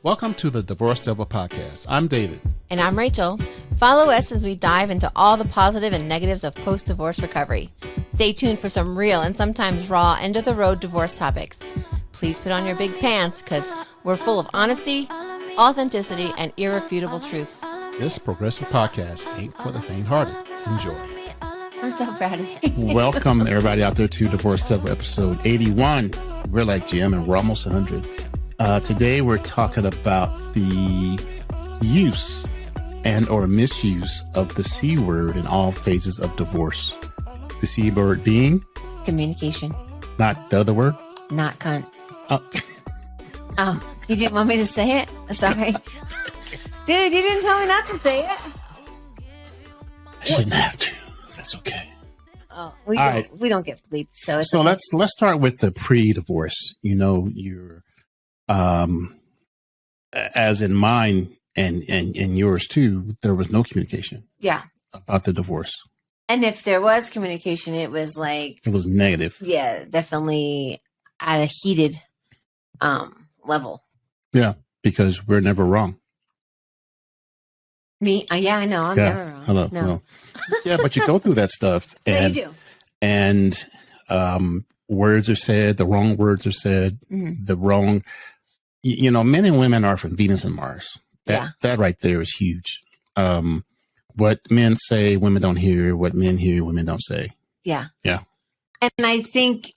Welcome to the Divorce Devil Podcast. I'm David. And I'm Rachel. Follow us as we dive into all the positive and negatives of post-divorce recovery. Stay tuned for some real and sometimes raw end-of-the-road divorce topics. Please put on your big pants because we're full of honesty, authenticity, and irrefutable truths. This progressive podcast ain't for the faint-hearted. Enjoy. I'm so proud of you. Welcome, everybody out there, to Divorce Devil episode 81. We're like Jim, and we're almost 100. Today, we're talking about the use and or misuse of the C word in all phases of divorce. The C word being? Communication. Not the other word? Not cunt. Oh, You didn't want me to say it? Sorry. Dude, you didn't tell me not to say it. I shouldn't have to. That's okay. Oh, we don't get bleeped, so it's so okay. let's start with the pre-divorce. You know, you're as in mine and yours too, there was no communication. Yeah. About the divorce. And if there was communication, it was like, it was negative. Yeah, definitely at a heated level. Yeah, because we're never wrong. Me? Yeah, I know. I'm never wrong. Hello. No. Yeah, but you go through that stuff. And, yeah, you do. And words are said, the wrong words are said, the wrong, you know, men and women are from Venus and Mars. That right there is huge. What men say, women don't hear. What men hear, women don't say. Yeah. Yeah. And I think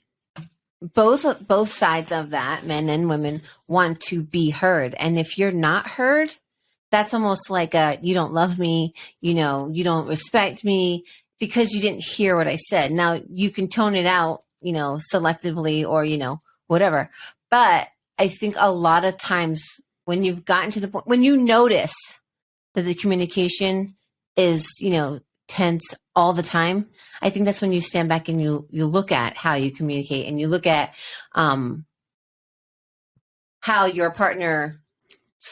both sides of that, men and women, want to be heard. And if you're not heard, that's almost like you don't love me, you know, you don't respect me because you didn't hear what I said. Now you can tone it out, you know, selectively or, you know, whatever. But I think a lot of times when you've gotten to the point, when you notice that the communication is, you know, tense all the time, I think that's when you stand back and you look at how you communicate and you look at how your partner's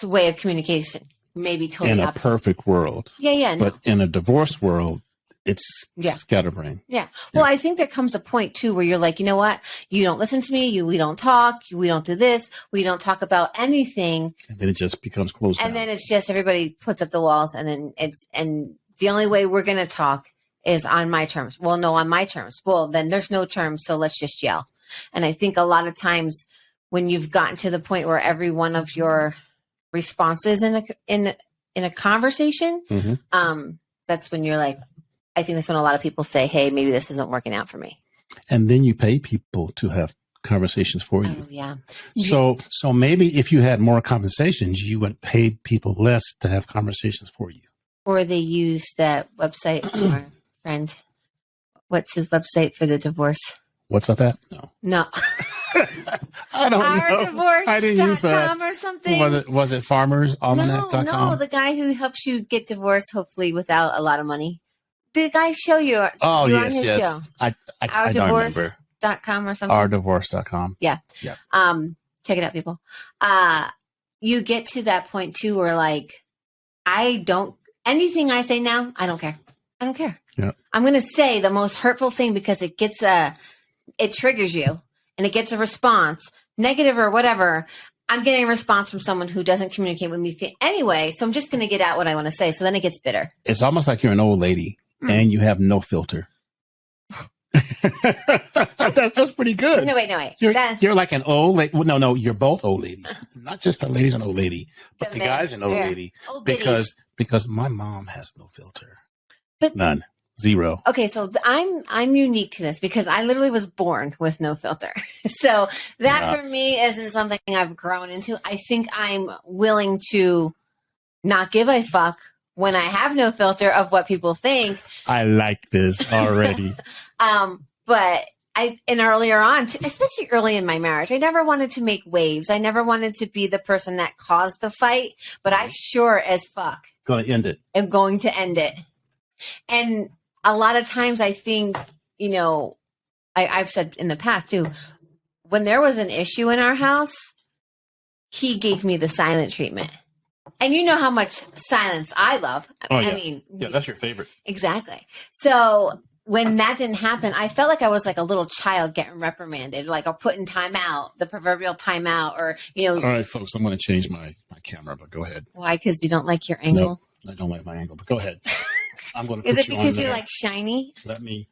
way of communication may be totally in a opposite. perfect world. Yeah. But in a divorce world, it's scatterbrain. Yeah. Well, I think there comes a point too where you're like, you know what? You don't listen to me. We don't talk. We don't do this. We don't talk about anything. And then it just becomes closed down. And then it's just everybody puts up the walls, and then and the only way we're going to talk is on my terms. Well, no, on my terms. Well, then there's no terms, so let's just yell. And I think a lot of times when you've gotten to the point where every one of your responses in a conversation, that's when you're like, I think that's when a lot of people say, hey, maybe this isn't working out for me. And then you pay people to have conversations for you. Oh, yeah. So maybe if you had more conversations, you would pay people less to have conversations for you. Or they use that website from our friend. What's his website for the divorce? What's up that? No. I don't know. Divorce. I didn't use that. Or something. Was it farmersalmanac.com? No, the guy who helps you get divorced, hopefully without a lot of money. The guy show you? Oh, you yes, on his yes. show. I don't remember. Ourdivorce.com or something. Ourdivorce.com. Yeah. Yeah. Check it out, people. You get to that point too where like, anything I say now, I don't care. I don't care. Yeah. I'm going to say the most hurtful thing because it gets it triggers you and it gets a response, negative or whatever. I'm getting a response from someone who doesn't communicate with me anyway. So I'm just going to get out what I want to say. So then it gets bitter. It's almost like you're an old lady and you have no filter. That's pretty good. No, wait. You're like an old lady. Well, no, you're both old ladies. Not just the lady's an old lady, but the guy's an old lady. Old because my mom has no filter. But none. Zero. Okay, so I'm unique to this because I literally was born with no filter. So that for me isn't something I've grown into. I think I'm willing to not give a fuck when I have no filter of what people think. I like this already. But earlier on, especially early in my marriage, I never wanted to make waves. I never wanted to be the person that caused the fight, but I sure as fuck going to end it. am going to end it. And a lot of times I think, you know, I've said in the past too, when there was an issue in our house, he gave me the silent treatment. And you know how much silence I love. Oh, yeah. I mean, yeah, that's your favorite. Exactly. So when that didn't happen, I felt like I was like a little child getting reprimanded, like or put in timeout, the proverbial timeout, or, you know. All right, folks, I'm going to change my camera, but go ahead. Why? Because you don't like your angle? No, I don't like my angle, but go ahead. I'm going to. Is it because you're like shiny? Let me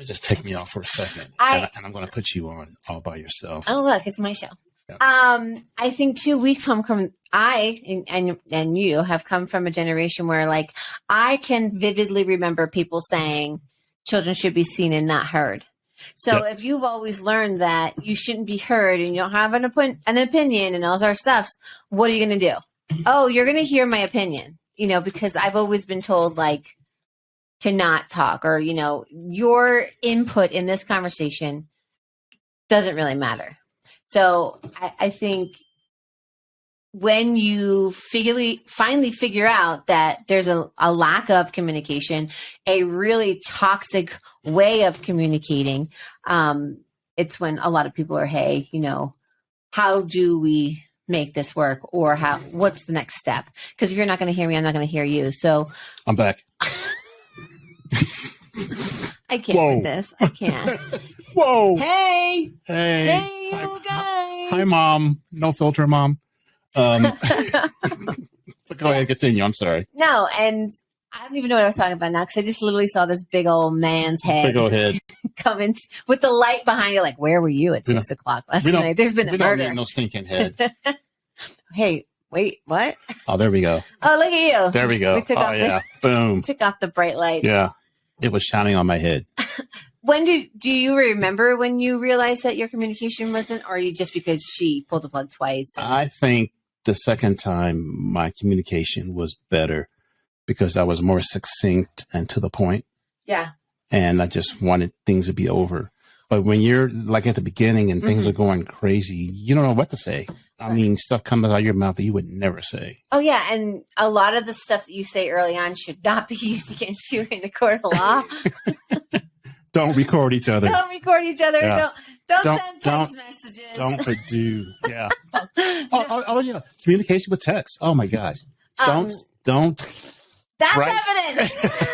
just take me off for a second, and I'm going to put you on all by yourself. Oh, look, it's my show. Yeah. I think too. We come from and you have come from a generation where, like, I can vividly remember people saying children should be seen and not heard. So if you've always learned that you shouldn't be heard and you don't have an opinion and all our stuffs, what are you going to do? Oh, you're going to hear my opinion, because I've always been told, like, to not talk, or, your input in this conversation doesn't really matter. So I think when you finally figure out that there's a lack of communication, a really toxic way of communicating, it's when a lot of people are, hey, how do we make this work? Or what's the next step? Because if you're not going to hear me, I'm not going to hear you. So I'm back. I can't with this. I can't. Whoa. Hey, you guys. Hi, Mom. No filter, Mom. So go ahead, continue. I'm sorry. No, and I don't even know what I was talking about now, because I just literally saw this big old man's head. Big old head. Coming with the light behind it. Like, where were you at 6 o'clock last night? There's been a murder. We don't need no stinking head. Hey, wait, what? Oh, there we go. Oh, look at you. There we go. Boom. Took off the bright light. Yeah. It was shining on my head. When do you remember when you realized that your communication wasn't, or you just because she pulled the plug twice? I think the second time my communication was better because I was more succinct and to the point. Yeah. And I just wanted things to be over. But when you're like at the beginning and things are going crazy, you don't know what to say. I mean, stuff comes out of your mouth that you would never say. Oh, yeah. And a lot of the stuff that you say early on should not be used against you in the court of law. Don't record each other. Don't record each other. Yeah. Don't send text messages. Don't do. Yeah. Yeah. Communication with text. Oh, my gosh. Don't. That's right? evidence.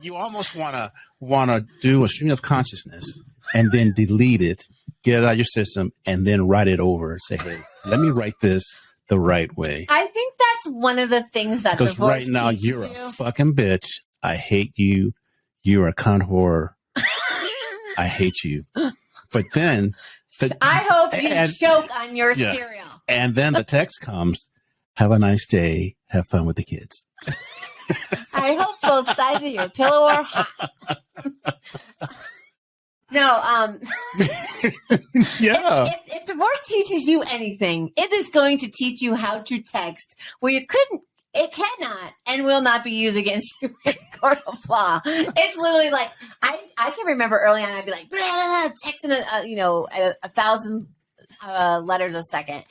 You almost want to do a stream of consciousness and then delete it, get it out of your system, and then write it over and say, hey, let me write this the right way. I think that's one of the things that divorce because right now teaches you're a fucking bitch. I hate you. You're a cunt whore. I hate you. But then I hope you choke on your cereal. And then the text comes, have a nice day. Have fun with the kids. I hope both sides of your pillow are hot. No, yeah. If divorce teaches you anything, it is going to teach you how to text where it cannot and will not be used against you in court of law. It's literally like, I can remember early on, I'd be like, texting, 1,000 letters a second,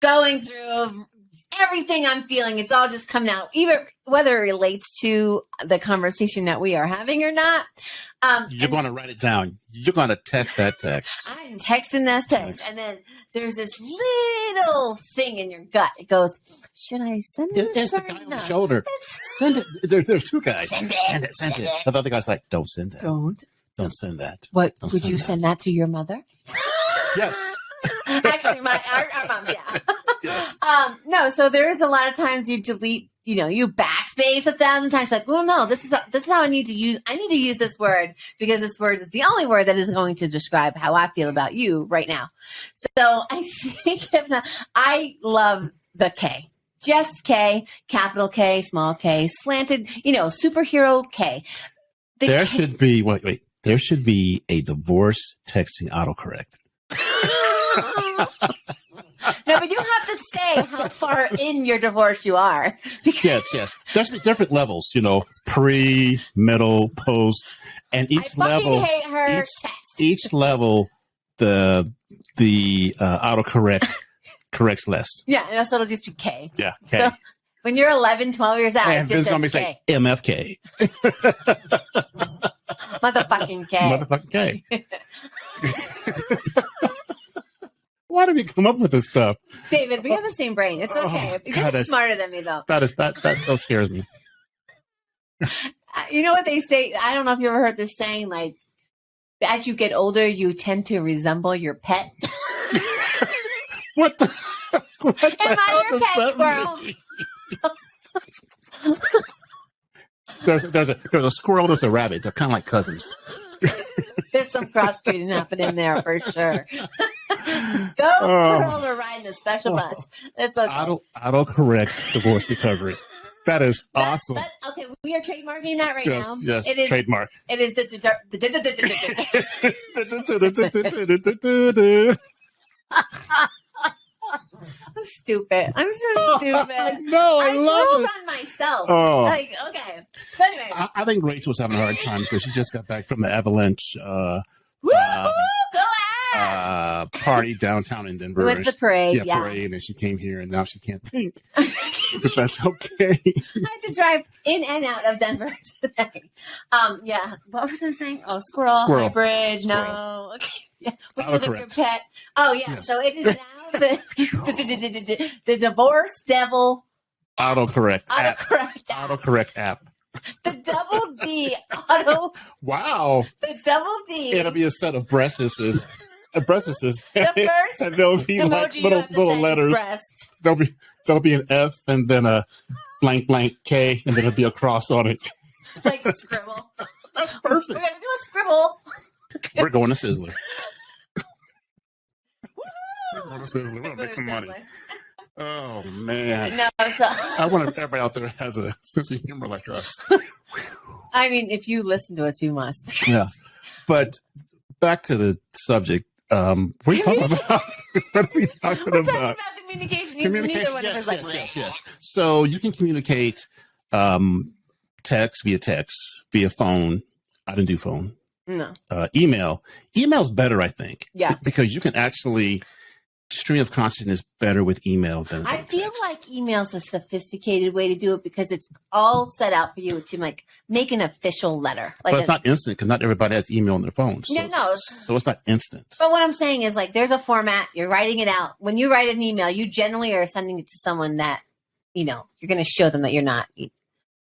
going through everything I'm feeling. It's all just coming out, even whether it relates to the conversation that we are having or not. You're going to write it down. You're going to text that text. I'm texting that text. And then there's this little thing in your gut. It goes, should I send it? There's the guy on the shoulder. Send it. There's two guys. Send it. The other guy's like, don't send that. Don't send that. What? Would you send that to your mother? Yes. Actually, our mom, yeah. Yes. No, so there's a lot of times you delete, you backspace 1,000 times. Like, well, no, this is how I need to use this word because this word is the only word that is going to describe how I feel about you right now. So I think I love the K. Just K, capital K, small K, slanted, superhero K. There should be, wait. There should be a divorce texting autocorrect. No, but you have to say how far in your divorce you are. Yes. There's different levels, pre, middle, post, and each level. I hate her text. Each level, the autocorrect corrects less. Yeah, and so it'll just be K. Yeah, K. So when you're 11, 12 years out, and it just going to says be K. like MFK. Motherfucking K. Motherfucking K. Why did we come up with this stuff? David, we have the same brain. It's okay. You're smarter than me, though. That so scares me. You know what they say? I don't know if you ever heard this saying, like, as you get older, you tend to resemble your pet. What the? Am I your pet squirrel? There's a squirrel, there's a rabbit. They're kind of like cousins. There's some crossbreeding happening there for sure. Those squirrels are riding a special bus. It's okay. Autocorrect divorce recovery. That is awesome. Okay, we are trademarking that right now. Yes, it is trademark. It is I'm stupid. I'm so stupid. No, I love drooled it. on myself. Oh. Like, okay. So anyway. I think Rachel's having a hard time because she just got back from the Avalanche Woo-hoo! Go ahead! Party downtown in Denver. With the parade, yeah. Parade, and she came here, and now she can't think. But that's okay. I had to drive in and out of Denver today. Yeah. What was I saying? Oh, squirrel. My bridge. Squirrel. No. Okay. Yeah. What do you think your pet? Oh, yeah. Yes. So it is now the divorce devil. Autocorrect app. Autocorrect app. The double D auto. Wow. The double D. It'll be a set of breastises. The first and there'll be like little letters. There'll be an F and then a blank K and then there'll be a cross on it. Like scribble. That's perfect. We're gonna do a scribble. We're going to Sizzler. We're going to Sizzler. We're gonna make some money. Oh man. No, so I want everybody out there has a sense of humor like us. I mean, if you listen to us, you must. Yeah. But back to the subject. What are you talking about? What are we talking We're talking about communication. Yes. So you can communicate via text, via phone. I didn't do phone. No. Email. Email's better, I think. Yeah. Because you can actually stream of consciousness better with email than I feel text. like email's a sophisticated way to do it because it's all set out for you to like make an official letter. Like but it's not instant because not everybody has email on their phone. So so it's not instant. But what I'm saying is like there's a format. You're writing it out. When you write an email, you generally are sending it to someone that you're going to show them that you're not.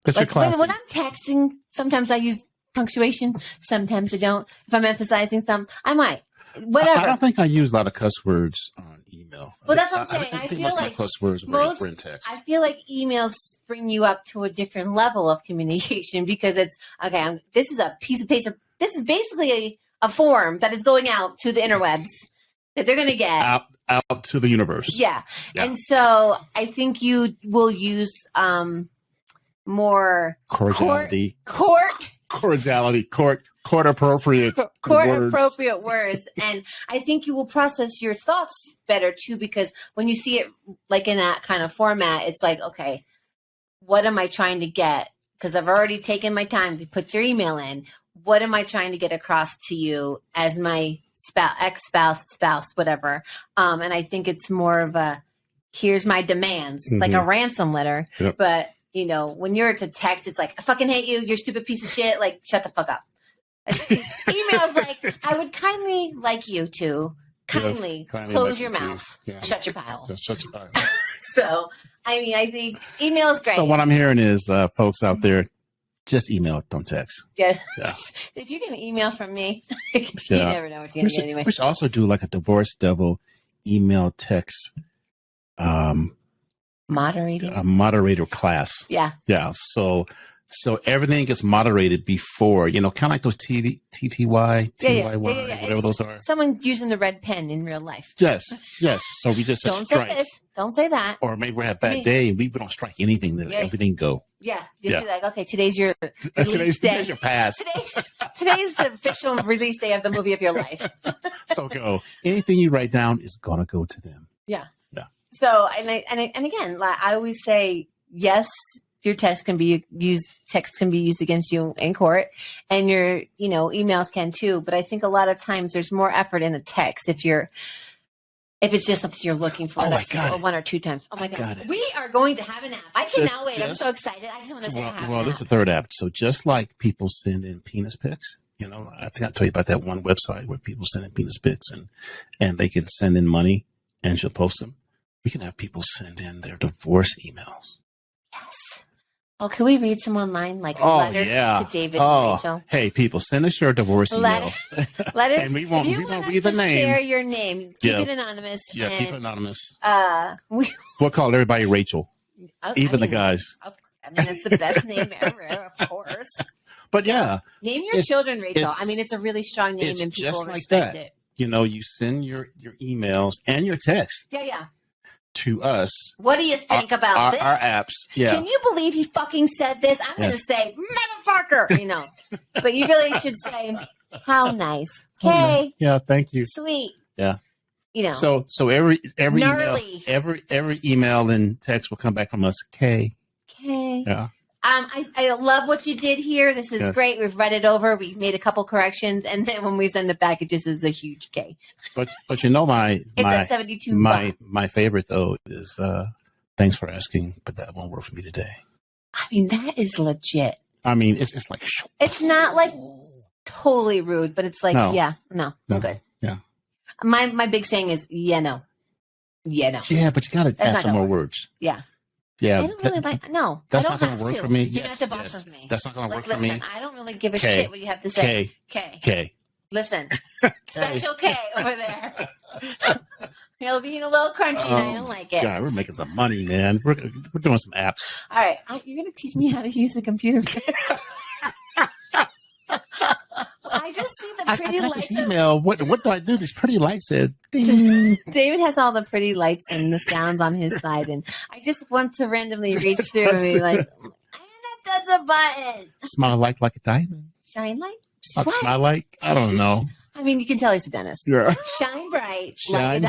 That's like, your classic. When I'm texting, sometimes I use punctuation. Sometimes I don't. If I'm emphasizing something, I might. Whatever. I don't think I use a lot of cuss words on email. Well, that's what I'm saying. I feel like cuss words were in text. I feel like emails bring you up to a different level of communication because it's okay. This is a piece of paper. This is basically a form that is going out to the interwebs that they're going to get out to the universe. Yeah, and so I think you will use more cordiality, court appropriate words, and I think you will process your thoughts better too because when you see it like in that kind of format, it's like, okay, what am I trying to get? Because I've already taken my time to put your email in. What am I trying to get across to you as my spouse, whatever? And I think it's more of a here's my demands, like a ransom letter, but. When you're to text, it's like, I fucking hate you. You're a stupid piece of shit. Like, shut the fuck up. Email's like, I would kindly like you to kindly close your mouth. Yeah. Shut your pile. Shut your pile. So, I mean, I think email is great. So what I'm hearing is folks out there, just email, don't text. Yeah. If you get an email from me, you never know what you're going to get anyway. We should also do like a divorce devil email text a moderator class. Yeah. So everything gets moderated before, kind of like those TTY, whatever those are. Someone using the red pen in real life. Yes. So we just don't strike. say this. Don't say that. Or maybe we have a bad day and we don't strike anything. Everything go. Yeah. Just be like, okay, today's your release day. Today's your pass. Today's the official release day of the movie of your life. So go. Anything you write down is gonna go to them. Yeah. So, and again, like I always say, yes, your text can be used against you in court and your, emails can too. But I think a lot of times there's more effort in a text if it's just something you're looking for. One or two times. Oh my God. We are going to have an app. I cannot wait. I'm so excited. I just want to say this is the third app. So just like people send in penis pics, I think I told you about that one website where people send in penis pics and they can send in money and she'll post them. We can have people send in their divorce emails. Yes. Oh, can we read some online, like Oh, letters yeah. to David Oh, and Rachel? hey, people, send us your divorce emails. Letters. And we won't if you want read us the to name. share your name, keep Yeah. it anonymous. Yeah, and, keep it anonymous. We'll call everybody Rachel, even the guys. It's the best name ever, of course. But yeah. Name your children Rachel. It's a really strong name and people just like respect that. it. You send your emails and your texts Yeah. to us. What do you think about this? Our apps. Yeah. Can you believe he fucking said this? I'm going to say, motherfucker, But you really should say, how nice. Okay. Yeah, thank you. Sweet. Yeah. So every gnarly. email, every email and text will come back from us. K. Yeah. I love what you did here. This is great. We've read it over. We made a couple corrections, and then when we send it back, it just is a huge K. But my it's a 72. My favorite though is thanks for asking, but that won't work for me today. That is legit. It's like it's not like totally rude, but it's like no, I'm good. Yeah. My big saying is no. Yeah, but you got to add some more words. Yeah. Yeah, I don't really like. No, that's not going to work for me. You're not the boss of me. That's not going to work for me. I don't really give a shit what you have to say. K. Listen, special K over there. He'll be a little crunchy, and I don't like it. God, we're making some money, man. We're doing some apps. All right, you're going to teach me how to use the computer. I just see the pretty lights. This email. What do I do? This pretty light says ding. David has all the pretty lights and the sounds on his side, and I just want to randomly reach through and be like, that does a button. Smile like a diamond. Shine like? Smile like? I don't know. You can tell he's a dentist. Yeah. Shine bright.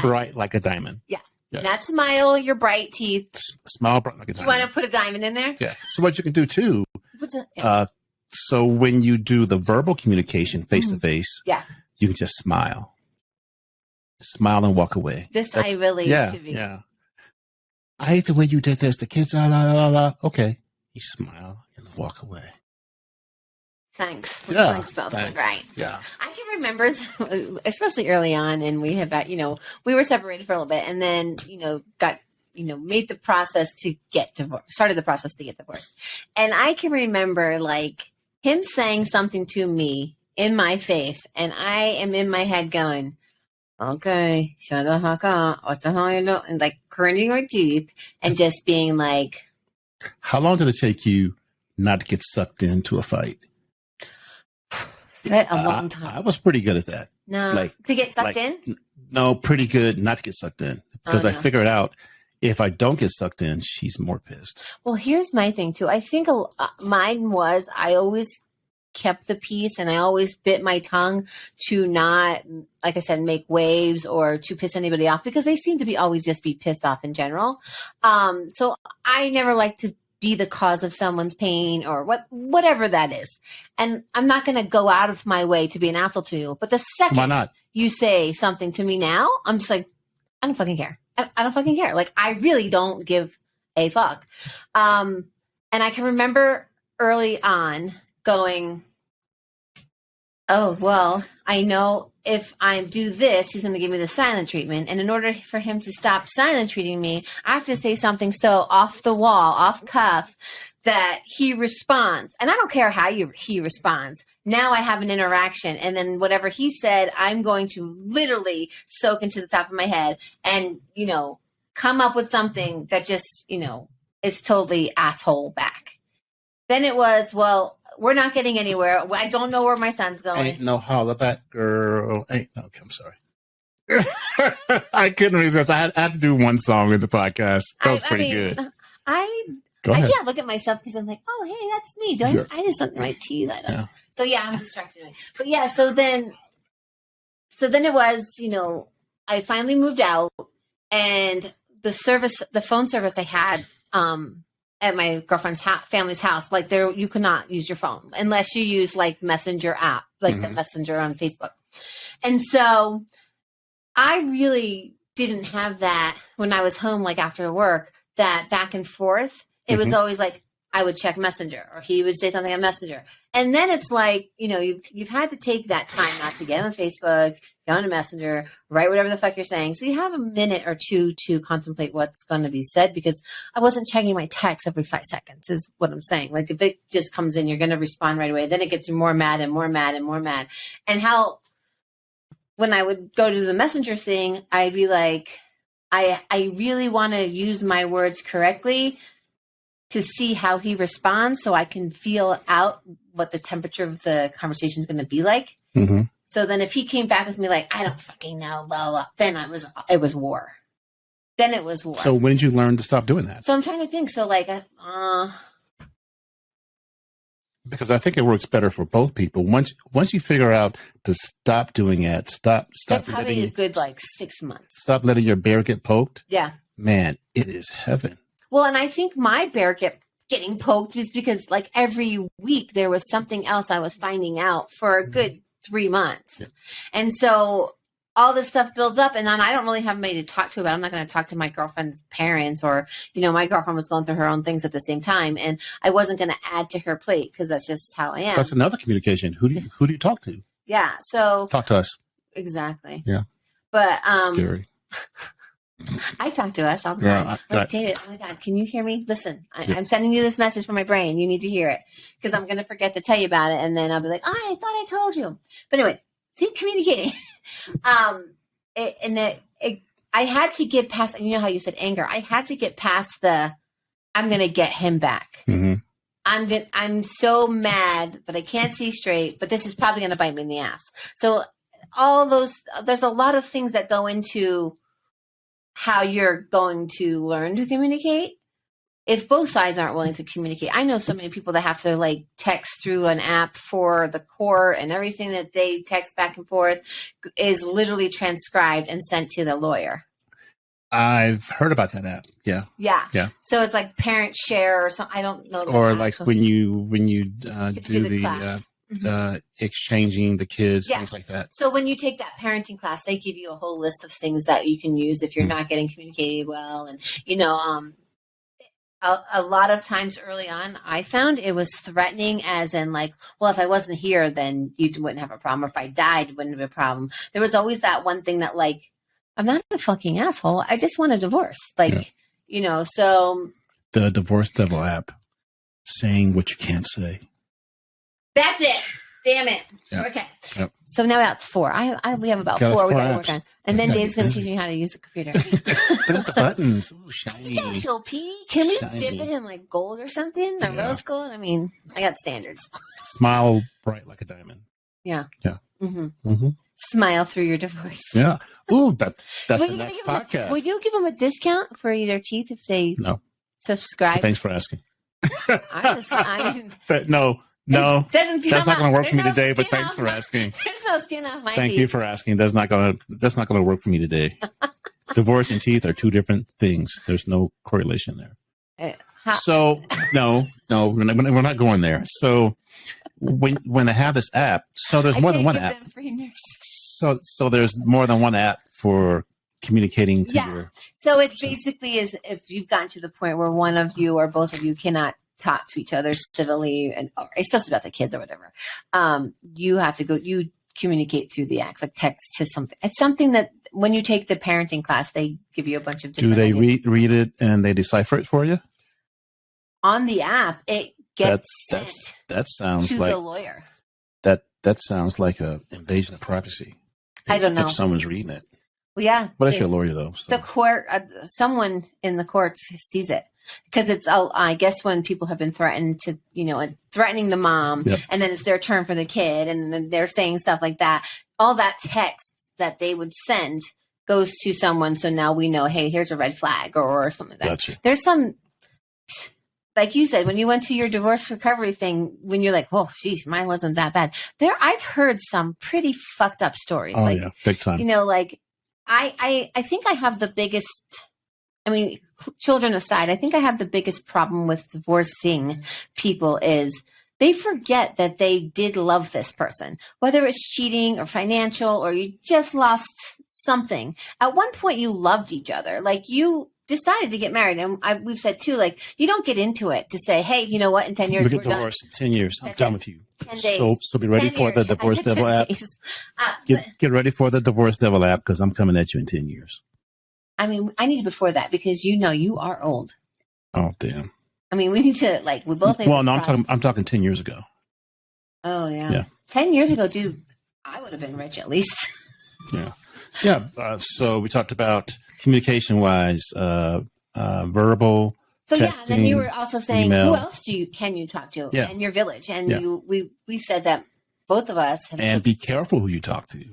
Bright like a diamond. Yeah. Yes. Not smile your bright teeth. Smile bright like a diamond. Do you want to put a diamond in there? Yeah. So what you can do too. So when you do the verbal communication face to face, you can just smile and walk away. I really should be. Yeah. I hate the way you did this. The kids, okay. You smile and walk away. Thanks. Yeah. Thanks. Right. Yeah. I can remember, especially early on, and we had we were separated for a little bit, and then, got made the process to get divorced, started the process to get divorced. And I can remember him saying something to me in my face, and I am in my head going, okay, shut the fuck up. What the hell are you doing? And grinding my teeth and just being like. How long did it take you not to get sucked into a fight? A long time. I was pretty good at that. No, to get sucked in? No, pretty good not to get sucked in. Because I figured out if I don't get sucked in, she's more pissed. Well, here's my thing, too. I think mine was I always kept the peace, and I always bit my tongue to not, like I said, make waves or to piss anybody off, because they seem to be always just be pissed off in general. So I never like to be the cause of someone's pain or whatever that is. And I'm not going to go out of my way to be an asshole to you. But the second you say something to me now, I'm just like, I don't fucking care. I don't fucking care. I really don't give a fuck. And I can remember early on going, oh, well, I know if I do this, he's going to give me the silent treatment. And in order for him to stop silent treating me, I have to say something so off the wall, off cuff, that he responds. And I don't care how he responds. Now I have an interaction. And then whatever he said, I'm going to literally soak into the top of my head and, come up with something that just, is totally asshole back. Then it was, well, we're not getting anywhere. I don't know where my son's going. Ain't no holla back, girl. Okay, I'm sorry. I couldn't resist. I had to do one song in the podcast. That was pretty good. I can't look at myself because I'm like, oh, hey, that's me. I just don't my teeth. I don't know. So I'm distracted. But so then it was, I finally moved out, and the phone service I had, at my girlfriend's family's house, you could not use your phone unless you use Messenger app, the Messenger on Facebook. And so I really didn't have that when I was home, after work, that back and forth. It was always I would check Messenger, or he would say something on Messenger. And then it's like, you've had to take that time not to get on Facebook, go on Messenger, write whatever the fuck you're saying. So you have a minute or two to contemplate what's going to be said, because I wasn't checking my text every 5 seconds is what I'm saying. Like if it just comes in, you're going to respond right away. Then it gets you more mad and more mad and more mad. And how, when I would go to the Messenger thing, I'd be like, I really want to use my words correctly to see how he responds, so I can feel out what the temperature of the conversation is going to be like. Mm-hmm. So then if he came back with me like, I don't fucking know, blah, blah, then it was war. Then it was war. So when did you learn to stop doing that? So I'm trying to think. So like, because I think it works better for both people. Once you figure out to stop doing it, stop probably a good like 6 months. Stop letting your bear get poked. Yeah. Man, it is heaven. Well, and I think my bear getting poked was because like every week there was something else I was finding out for a good 3 months. Yeah. And so all this stuff builds up, and then I don't really have anybody to talk to about it. I'm not going to talk to my girlfriend's parents, or, my girlfriend was going through her own things at the same time, and I wasn't going to add to her plate because that's just how I am. That's another communication. Who do you talk to? Yeah. So talk to us. Exactly. Yeah. But, scary. I talk to us all the time. Like, David, oh my God, can you hear me? Listen, I'm sending you this message from my brain. You need to hear it, because I'm going to forget to tell you about it. And then I'll be like, I thought I told you. But anyway, see, communicating. I had to get past, you know how you said anger. I had to get past I'm going to get him back. Mm-hmm. I'm so mad that I can't see straight, but this is probably going to bite me in the ass. So there's a lot of things that go into how you're going to learn to communicate. If both sides aren't willing to communicate, I know so many people that have to like text through an app for the court, and everything that they text back and forth is literally transcribed and sent to the lawyer. I've heard about that app. Yeah. Yeah. So it's like Parent Share or something. I don't know. Or like when you do the exchanging the kids, things like that. So when you take that parenting class, they give you a whole list of things that you can use if you're not getting communicated well. And, a lot of times early on, I found it was threatening, as in like, well, if I wasn't here, then you wouldn't have a problem. Or if I died, it wouldn't have a problem. There was always that one thing that like, I'm not a fucking asshole. I just want a divorce. Like, so. The Divorce Devil app, saying what you can't say. That's it. Damn it. Yep. Okay. Yep. So now that's 4. We have about 4 we got to work on. And then Dave's going to teach me how to use the computer. Look at the buttons. Ooh, shiny. Yeah, so Petey, can we Shiny. dip it in like gold or something? Or rose gold? I mean, I got standards. Smile bright like a diamond. Yeah. Yeah. Mm-hmm. Mm-hmm. Smile through your divorce. Yeah. Ooh, that's the next podcast. Would you give them a discount for their teeth if they subscribe? Thanks for asking. No. That's not going to work for me today, but thanks for asking. There's no skin off my teeth. Thank you for asking. That's not going to work for me today. Divorce and teeth are two different things. There's no correlation there. So no, we're not going there. So when I have this app, so there's more than one app. So there's more than one app for communicating to your. So it basically is, if you've gotten to the point where one of you or both of you cannot talk to each other civilly, and especially about the kids or whatever, you have to you communicate through the acts, like text to something. It's something that when you take the parenting class, they give you a bunch of different. Do they read it and they decipher it for you? On the app, it gets sent that sounds to like the lawyer. That sounds like an invasion of privacy. I don't know if someone's reading it. Well, yeah, but it's your lawyer though. So. The court, someone in the courts sees it. Because it's, I guess, when people have been threatened to, threatening the mom, and then it's their turn for the kid, and then they're saying stuff like that. All that text that they would send goes to someone. So now we know, hey, here's a red flag or something like that. Gotcha. There's some, like you said, when you went to your divorce recovery thing, when you're like, whoa, geez, mine wasn't that bad. I've heard some pretty fucked up stories. Oh, yeah, big time. Like I think I have the biggest. I mean, children aside, I think I have the biggest problem with divorcing people is they forget that they did love this person, whether it's cheating or financial or you just lost something. At one point, you loved each other. Like you decided to get married, and we've said too, like, you don't get into it to say, hey, you know what, in 10 years, we get divorced in 10 years. I'm done with you. 10 days. So be ready for the Divorce Devil app. Get ready for the Divorce Devil app because I'm coming at you in 10 years. I mean, I need it before that because you are old. Oh, damn. I mean, we need to, like, we both. Well, no, I'm talking 10 years ago. Oh yeah. 10 years ago, dude, I would have been rich at least. So we talked about communication wise, verbal. So texting, then you were also saying, email. who else can you talk to in your village? And we said that both of us have. And be careful who you talk to.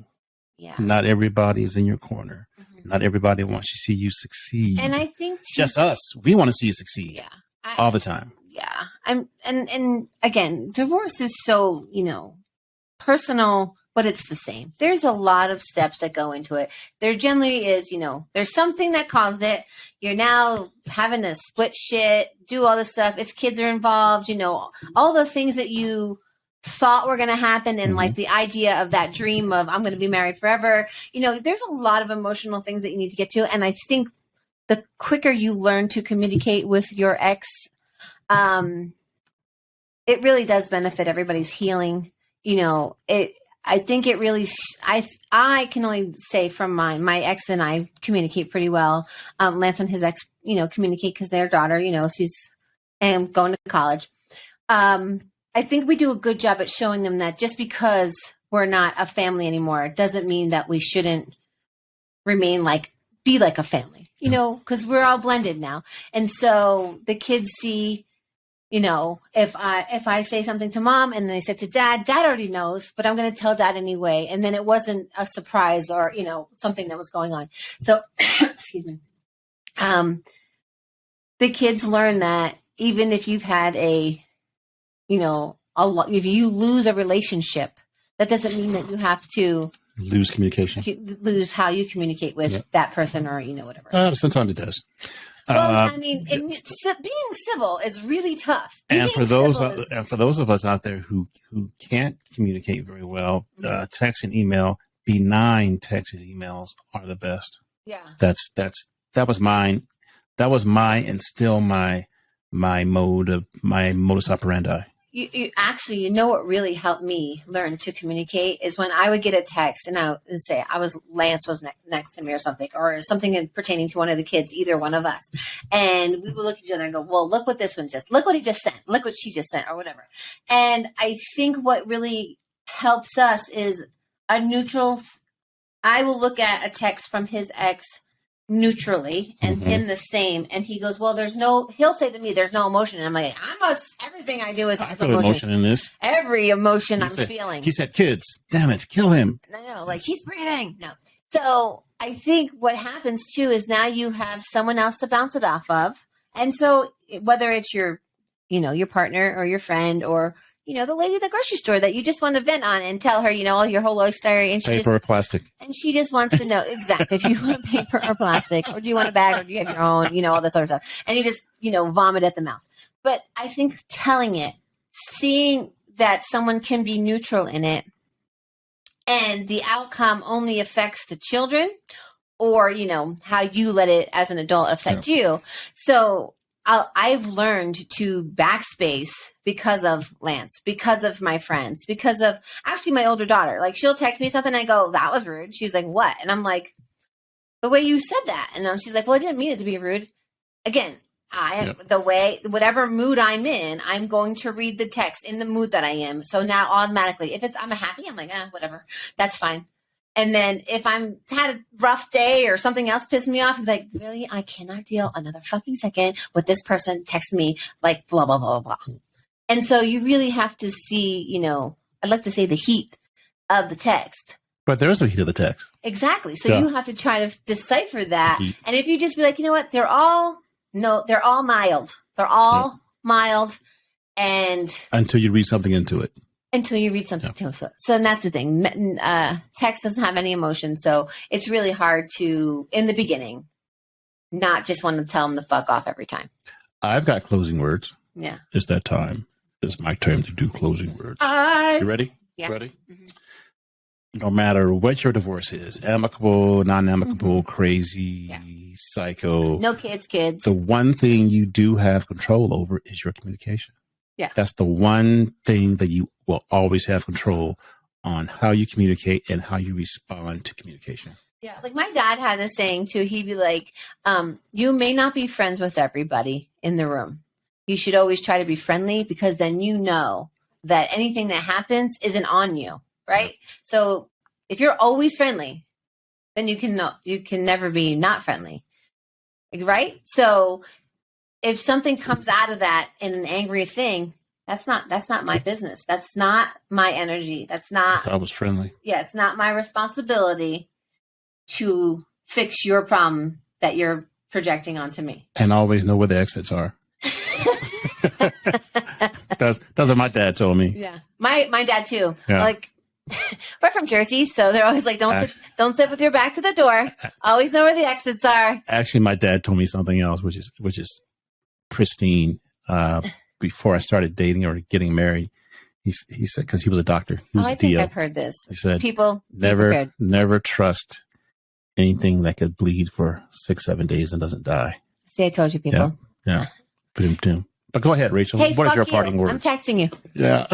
Yeah. Not everybody is in your corner. Mm-hmm. Not everybody wants to see you succeed. And I think just us. We want to see you succeed. Yeah. All the time. Yeah. And again, divorce is so, personal, but it's the same. There's a lot of steps that go into it. There generally is, there's something that caused it. You're now having to split shit, do all this stuff. If kids are involved, all the things that you thought were going to happen and like the idea of that dream of I'm going to be married forever. There's a lot of emotional things that you need to get to. And I think the quicker you learn to communicate with your ex, it really does benefit everybody's healing. I think it really, I can only say from my ex and I communicate pretty well. Lance and his ex, communicate because their daughter, she's going to college. I think we do a good job at showing them that just because we're not a family anymore doesn't mean that we shouldn't be like a family, because we're all blended now. And so the kids see, if I say something to mom and then I said to dad already knows, but I'm going to tell dad anyway. And then it wasn't a surprise or, something that was going on. So, excuse me. The kids learn that even if you've had if you lose a relationship, that doesn't mean that you have to lose communication, lose how you communicate with that person or, whatever. Sometimes it does. Well, being civil is really tough. And for those of us out there who can't communicate very well, text and email, benign text and emails are the best. Yeah. That was mine. That was and still my modus operandi. You actually, what really helped me learn to communicate is when I would get a text and I would say Lance was next to me or something pertaining to one of the kids, either one of us. And we would look at each other and go, well, look what he just sent. Look what she just sent or whatever. And I think what really helps us is a neutral. I will look at a text from his ex neutrally and him the same, and he goes, well, he'll say to me, there's no emotion, and I'm like, everything I do is I feel emotion in this. Every emotion I'm feeling. He said kids, damn it, kill him. No, like he's breathing. No. So I think what happens too is now you have someone else to bounce it off of, and so whether it's your partner or your friend or the lady at the grocery store that you just want to vent on and tell her, your whole life story. And paper or plastic. And she just wants to know exactly if you want paper or plastic, or do you want a bag, or do you have your own, all this other stuff. And you just, vomit at the mouth. But I think telling it, seeing that someone can be neutral in it, and the outcome only affects the children, or, how you let it as an adult affect you. So I've learned to backspace because of Lance, because of my friends, because of actually my older daughter. Like she'll text me something, I go, that was rude. She's like, what? And I'm like, the way you said that. And she's like, well, I didn't mean it to be rude. Again, whatever mood I'm in, I'm going to read the text in the mood that I am. So now automatically, if I'm happy, I'm like, whatever, that's fine. And then if I'm had a rough day or something else pissed me off, I'm like, really? I cannot deal another fucking second with this person texting me like blah, blah, blah, blah. And so you really have to see, I'd like to say the heat of the text. But there is no heat of the text. Exactly. So you have to try to decipher that. And if you just be like, you know what, they're all mild. They're all mild. And until you read something into it. Until you read something to it. So that's the thing. Text doesn't have any emotion. So it's really hard to, in the beginning, not just want to tell them to fuck off every time. I've got closing words. Yeah. It's that time. It's my turn to do closing words. You ready? Yeah. Ready? no matter what your divorce is, amicable, non-amicable, crazy, psycho, no kids, the one thing you do have control over is your communication. Yeah. That's the one thing that you will always have control on, how you communicate and how you respond to communication. Yeah. Like my dad had this saying too. He'd be like, you may not be friends with everybody in the room. You should always try to be friendly, because then you know that anything that happens isn't on you. Right. Yeah. So if you're always friendly, then you can never be not friendly. Right. So if something comes out of that in an angry thing, that's not my business. That's not my energy. I was friendly. Yeah. It's not my responsibility to fix your problem that you're projecting onto me. And always know where the exits are. That's what my dad told me. Yeah. My dad too. Yeah. Like, we're from Jersey, so they're always like, don't sit with your back to the door. Always know where the exits are. Actually, my dad told me something else, which is pristine. Before I started dating or getting married, he said, because he was a doctor. He was I think I've heard this. He said, people never trust anything that could bleed for 6-7 days and doesn't die. See, I told you, people. Yeah. But go ahead, Rachel. Hey, what is your parting words? I'm texting you. Yeah.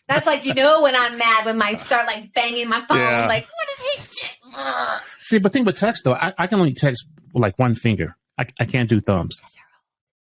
That's like, when I'm mad, when I start like banging my phone, like, what is this shit? See, but think with text though, I can only text with like one finger. I can't do thumbs.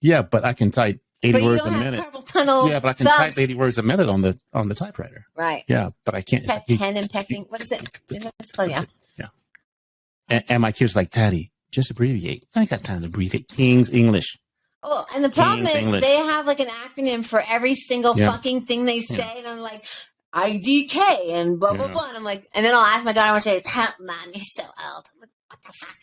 Yeah, but I can type 80 words a minute. Yeah, but I can type 80 words a minute on the typewriter. Right. Yeah, but I can't. Pen and pecking. What is it? Yeah. Yeah. And my kids like, Daddy, just abbreviate. I ain't got time to abbreviate. King's English. Oh, and the problem is they have like an acronym for every single fucking thing they say. And I'm like, IDK and blah, blah, blah. And I'm like, and then I'll ask my daughter, I say, help, Mom, you're so old. I'm like, what the fuck?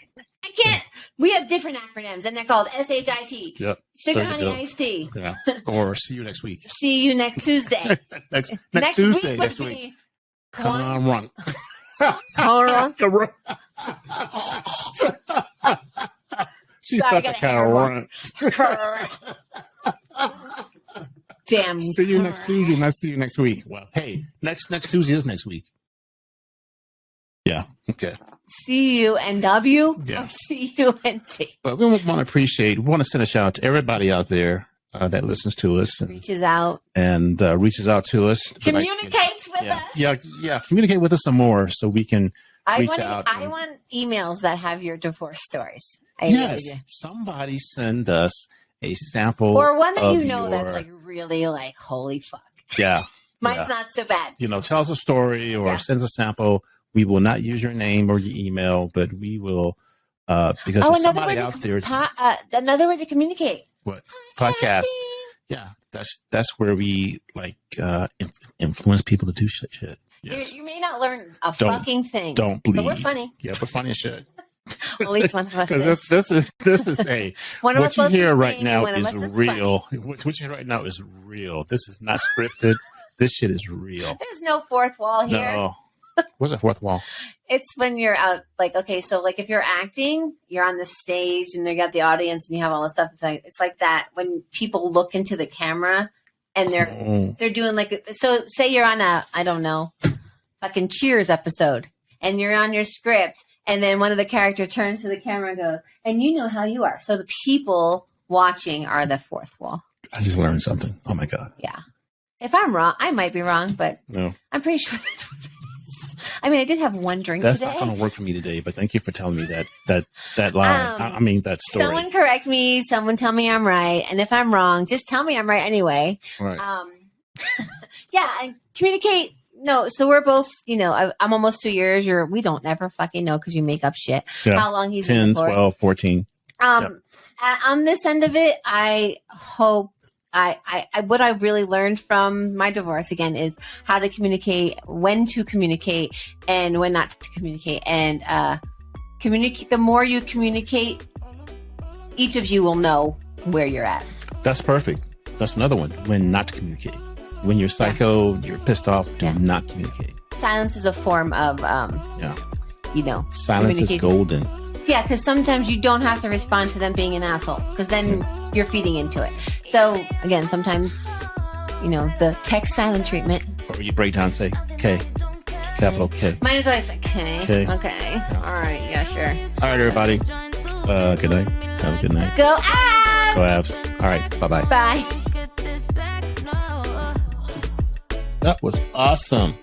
I can't. We have different acronyms, and they're called SHIT. Yep. Sugar, honey, iced tea. Yeah. Or see you next week. See you next Tuesday. next Tuesday. Next week. Come on, run. She's such a coward. Damn. See you next Tuesday. Let's see you next week. Well, hey, next Tuesday is next week. Yeah. Okay. CUNW. Yeah. Or CUNT. But we want to send a shout out to everybody out there that listens to us and reaches out to us. Communicates with us. Yeah. Communicate with us some more so we can reach out. I want emails that have your divorce stories. Somebody send us a sample or one that that's like really like holy fuck. Yeah. Mine's not so bad. Tell us a story or send us a sample. We will not use your name or your email, but we will because there's somebody out there. Another way to communicate. What? Podcast. Yeah. That's where we like influence people to do shit. Yes. You may not learn a fucking thing. Don't believe. But we're funny. Yeah, we're funny as shit. Well, at least one of us. Because this is a what you hear right now is real. What you hear right now is real. This is not scripted. This shit is real. There's no fourth wall here. No. What's a fourth wall? It's when you're out, like, okay, so like if you're acting, you're on the stage and you got the audience and you have all this stuff. It's like that when people look into the camera and they're doing like, so say you're on a, I don't know, fucking Cheers episode and you're on your script. And then one of the characters turns to the camera and goes, and you know how you are. So the people watching are the fourth wall. I just learned something. Oh, my God. Yeah. If I'm wrong, I might be wrong, but no. I'm pretty sure that's what it is. I mean, I did have one drink today. That's not going to work for me today, but thank you for telling me that line. That story. Someone correct me. Someone tell me I'm right. And if I'm wrong, just tell me I'm right anyway. Right. Yeah, and communicate. No, so we're both, I'm almost 2 years. We don't never fucking know because you make up shit. Yeah. How long he's 10, 12, 14. On this end of it, I hope what I really learned from my divorce again is how to communicate, when to communicate, and when not to communicate. And communicate. The more you communicate, each of you will know where you're at. That's perfect. That's another one. When not to communicate. When you're psycho, you're pissed off, do not communicate. Silence is a form of, silence is golden. Yeah, because sometimes you don't have to respond to them being an asshole, because then you're feeding into it. So, again, sometimes, the text silent treatment. Or you break down and say, okay, capital K. Mine is always like K. K. Okay. All right. Yeah, sure. All right, everybody. Good night. Have a good night. Go Avs! Go Avs. All right. Bye-bye. Bye. That was awesome.